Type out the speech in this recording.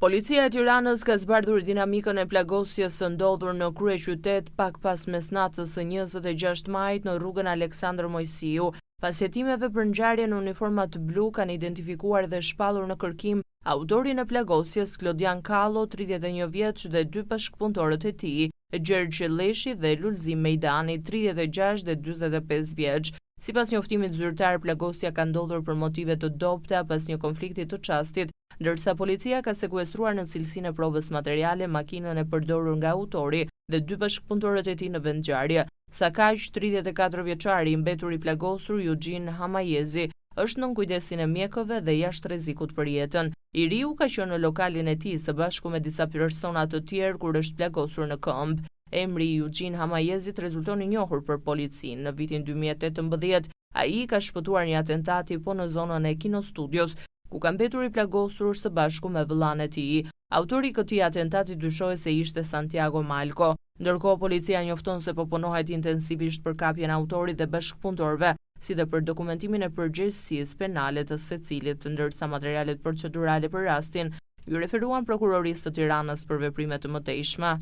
Policia e Tiranës ka zbardhur dinamikën e plagosjes së ndodhur në kryeqytet pak pas mesnatës së 26 majit në rrugën Aleksandër Mojsiu. Pas hetimeve për ngjarje në uniforma të blu kanë identifikuar dhe shpallur në kërkim autorin e plagosjes Klodian Kallo, 31 vjeç dhe dy bashkëpunëtorët e tij, Gjergj Leshi dhe Lulzim Mejdani, 36 dhe 45 vjeç. Sipas njoftimit zyrtar, plagosja ka ndodhur për motive të dobta pas një konflikti të çastit, ndërsa policia ka sekuestruar në cilësinë e provës materiale makinën e përdorur nga autori dhe dy bashkëpunëtorët e tij në vend ngjarje. Sa kaq, 34 vjeçari i mbetur i plagosur Eugene Hamayezi është nën kujdesin e mjekëve dhe jashtë rrezikut për jetën. I riu ka qenë në lokalin e tij së bashku me disa persona të tjerë kur është plagosur në këmbë. Emri i Eugene Hamayezit rezulton i njohur për policinë. Në vitin 2018, ai ka shpëtuar një atentati po në zonën e Kino Studios, ku ka mbetur i plagosur së bashku me vëllain e tij. Autori i këtij atentati dyshohet se ishte Santiago Malko. Ndërkohë, policia njofton se po punohet intensivisht për kapjen e autorit dhe bashkëpunëtorëve, si dhe për dokumentimin e përgjegjësisë penale të secilit, ndërsa materialet procedurale për rastin ju referuan prokurorisë së Tiranës për veprime të mëtejshme.